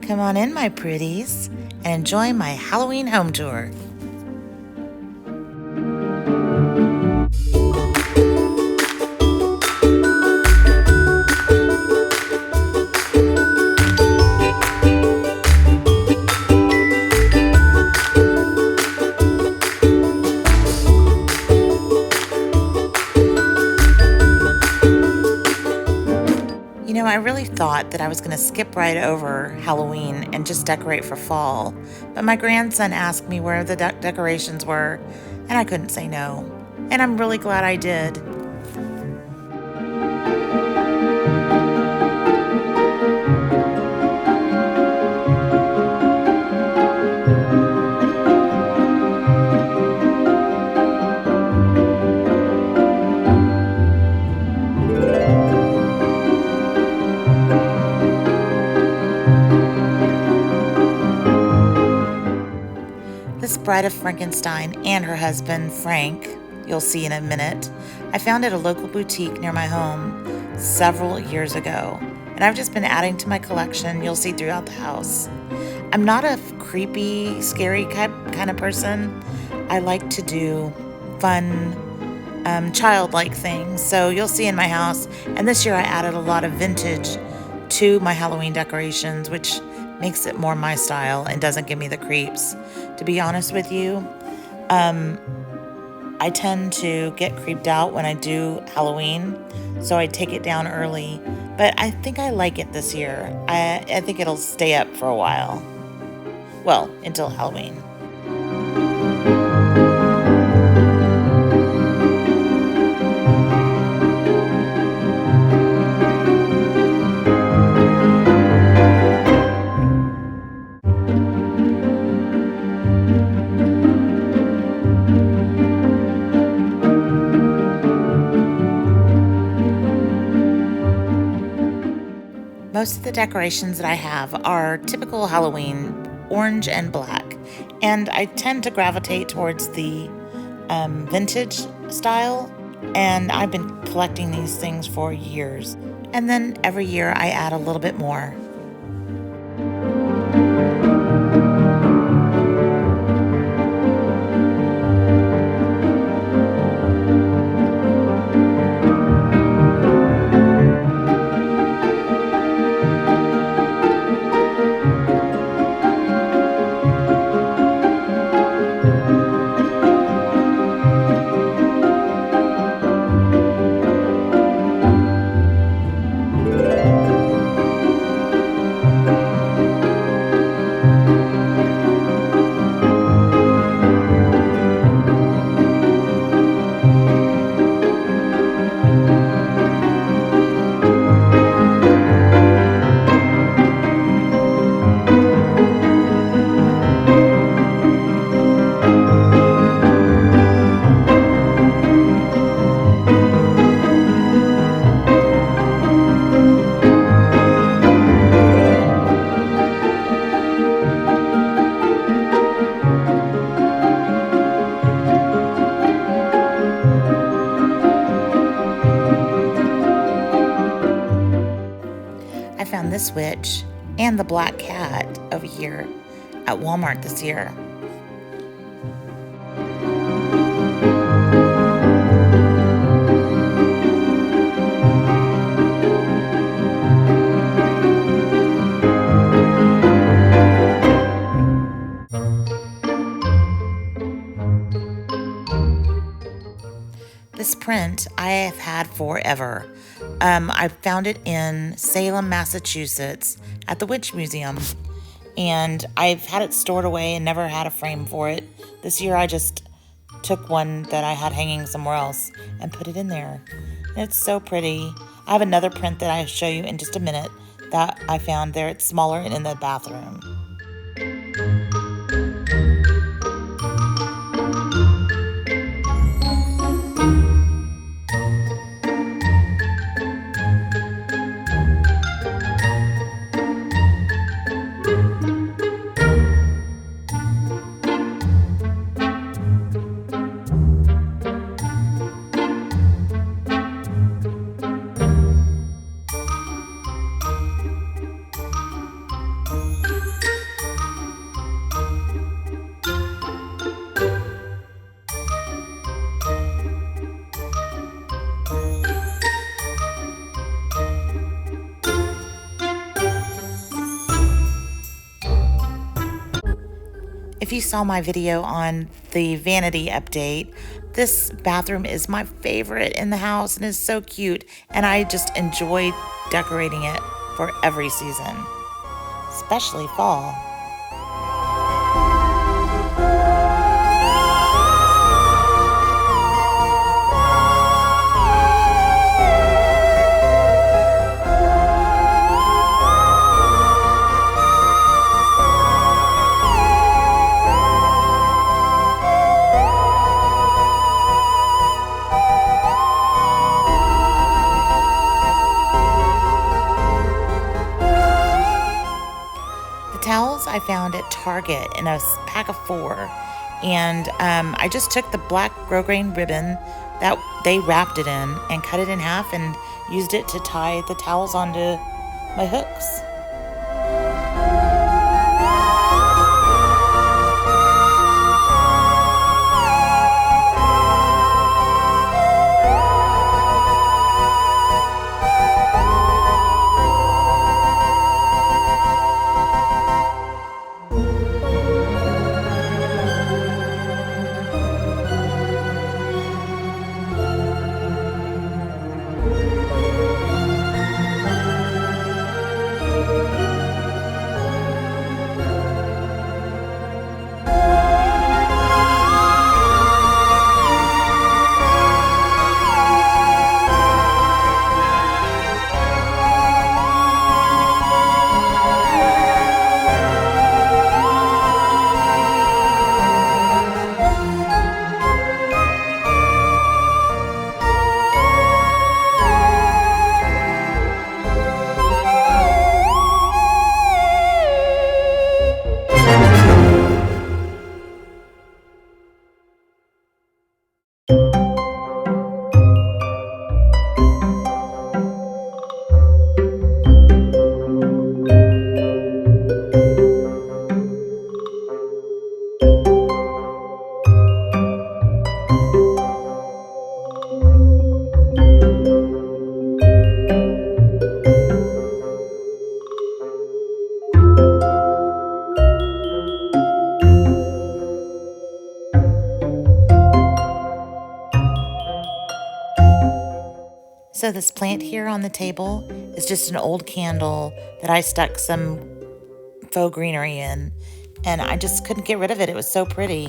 Come on in, my pretties, and enjoy my Halloween home tour. I really thought that I was going to skip right over Halloween and just decorate for fall, but my grandson asked me where the decorations were, and I couldn't say no. And I'm really glad I did. This Bride of Frankenstein and her husband, Frank, you'll see in a minute, I found at a local boutique near my home several years ago, and I've just been adding to my collection. You'll see throughout the house. I'm not a creepy, scary kind of person. I like to do fun, childlike things, so you'll see in my house. And this year I added a lot of vintage to my Halloween decorations, which makes it more my style and doesn't give me the creeps. To be honest with you, I tend to get creeped out when I do Halloween, so I take it down early. But I think I like it this year. I think it'll stay up for a while. Well, until Halloween. Most of the decorations that I have are typical Halloween, orange and black, and I tend to gravitate towards the vintage style, and I've been collecting these things for years. And then every year I add a little bit more. I found this witch and the black cat over here at Walmart this year. This print I have had forever. I found it in Salem, Massachusetts at the Witch Museum, and I've had it stored away and never had a frame for it. This year I just took one that I had hanging somewhere else and put it in there. And it's so pretty. I have another print that I'll show you in just a minute that I found there. It's smaller and in the bathroom. If you saw my video on the vanity update, this bathroom is my favorite in the house and is so cute, and I just enjoy decorating it for every season, especially fall. Towels I found at Target in a pack of 4, and I just took the black grosgrain ribbon that they wrapped it in and cut it in half and used it to tie the towels onto my hooks. So this plant here on the table is just an old candle that I stuck some faux greenery in, and I just couldn't get rid of it. It was so pretty.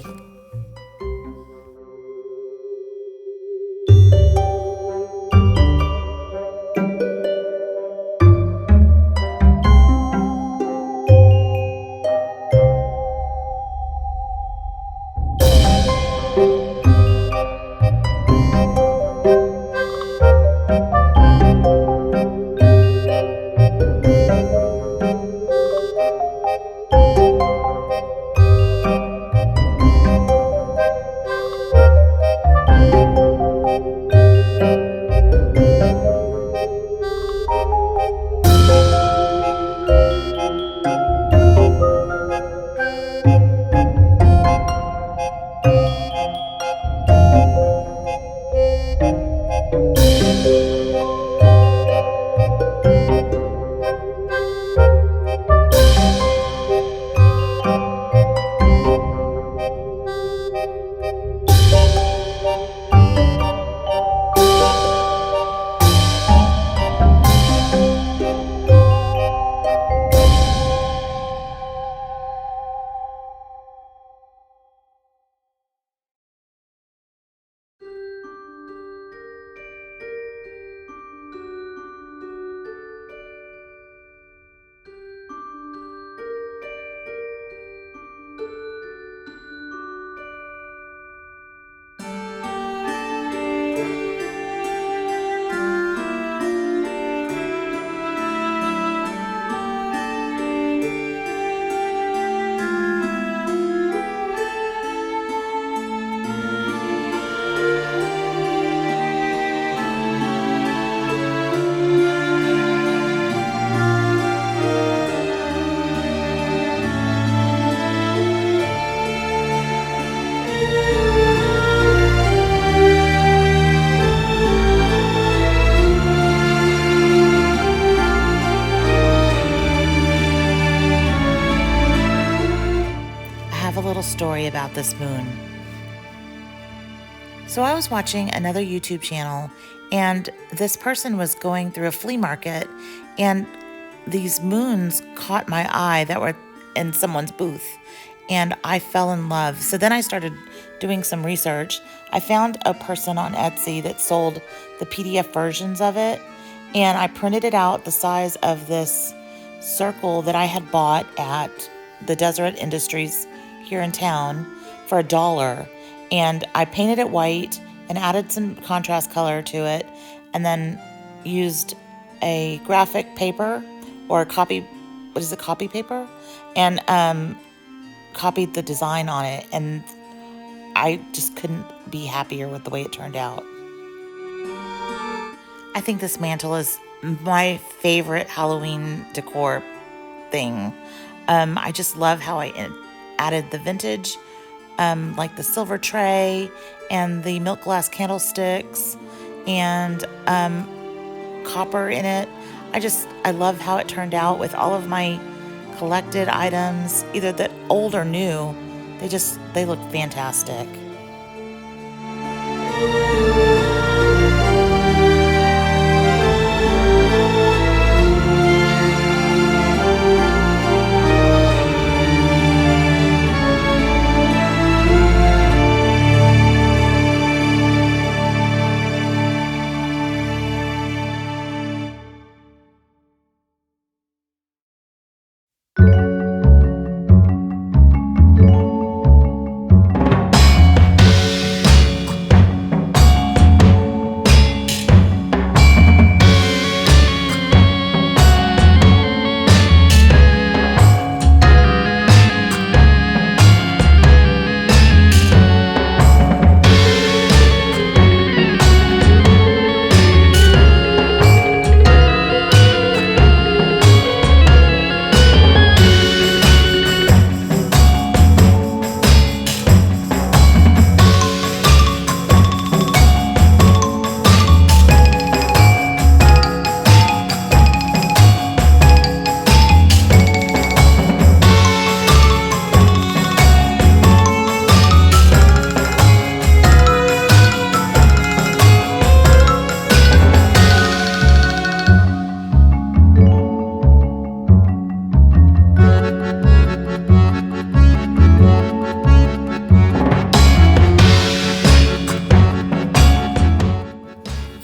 little story about this moon. So I was watching another YouTube channel, and this person was going through a flea market, and these moons caught my eye that were in someone's booth, and I fell in love. So then I started doing some research. I found a person on Etsy that sold the PDF versions of it, and I printed it out the size of this circle that I had bought at the Deseret Industries here in town for $1. And I painted it white and added some contrast color to it, and then used a graphic paper or a copy paper, and copied the design on it, and I just couldn't be happier with the way it turned out. I think this mantle is my favorite Halloween decor thing. I just love how I added the vintage, like the silver tray and the milk glass candlesticks and copper in it. I love how it turned out with all of my collected items, either the old or new. They look fantastic.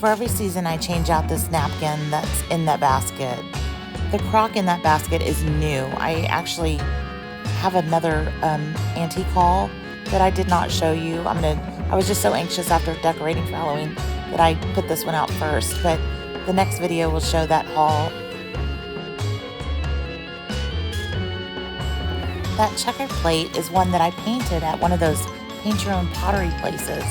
For every season, I change out this napkin that's in that basket. The crock in that basket is new. I actually have another antique haul that I did not show you. I was just so anxious after decorating for Halloween that I put this one out first, but the next video will show that haul. That checkered plate is one that I painted at one of those paint your own pottery places.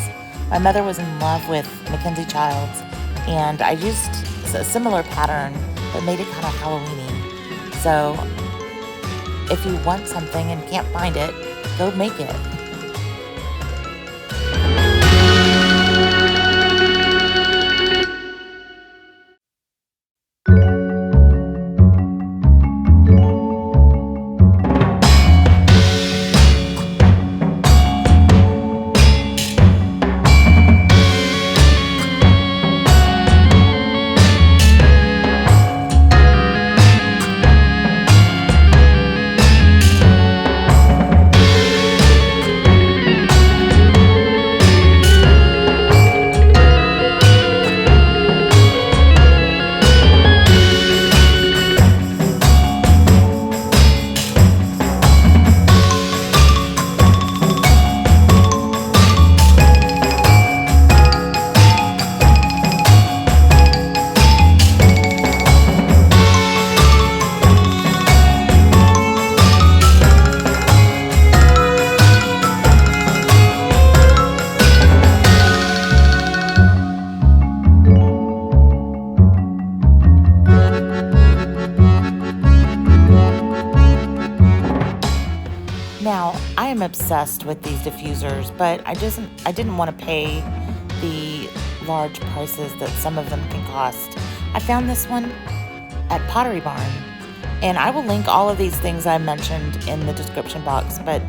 My mother was in love with Mackenzie Childs, and I used a similar pattern but made it kind of Halloween-y. So if you want something and can't find it, go make it. Now, I am obsessed with these diffusers, but I didn't want to pay the large prices that some of them can cost. I found this one at Pottery Barn, and I will link all of these things I mentioned in the description box, but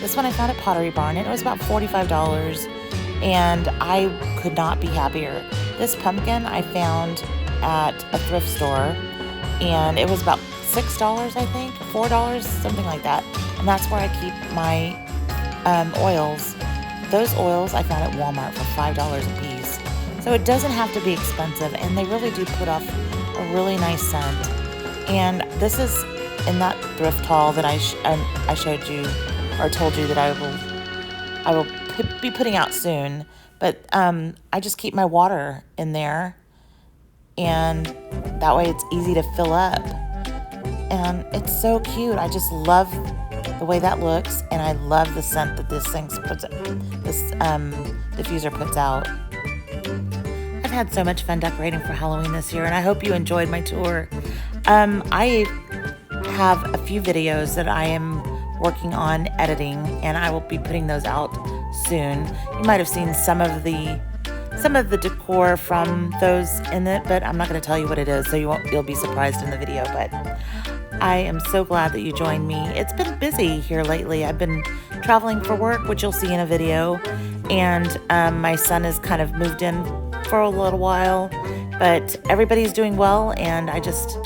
This one I found at Pottery Barn, and it was about $45, and I could not be happier. This pumpkin I found at a thrift store, and it was about $6, I think, $4, something like that. And that's where I keep my oils. Those oils I found at Walmart for $5 a piece. So it doesn't have to be expensive, and they really do put off a really nice scent. And this is in that thrift haul that I showed you, or told you that I will be putting out soon. But I just keep my water in there, and that way it's easy to fill up. And it's so cute. I just love the way that looks, and I love the scent that this diffuser puts out. I've had so much fun decorating for Halloween this year, and I hope you enjoyed my tour. I have a few videos that I am working on editing, and I will be putting those out soon. You might have seen some of the decor from those in it, but I'm not going to tell you what it is, so you'll be surprised in the video. But I am so glad that you joined me. It's been busy here lately. I've been traveling for work, which you'll see in a video, and my son has kind of moved in for a little while, but everybody's doing well, and I just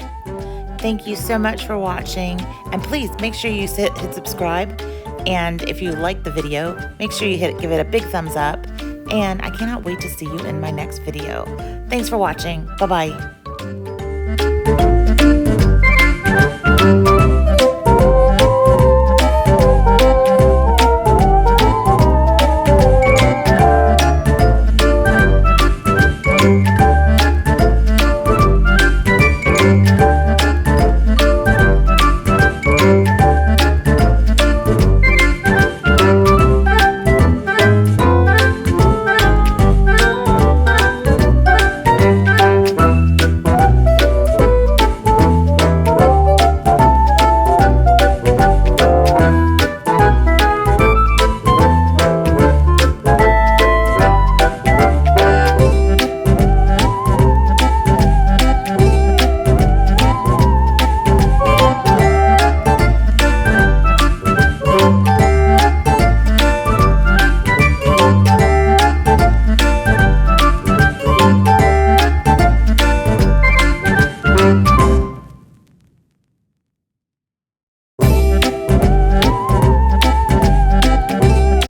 thank you so much for watching. And please make sure you hit subscribe, and if you like the video, make sure you give it a big thumbs up, and I cannot wait to see you in my next video. Thanks for watching. Bye-bye.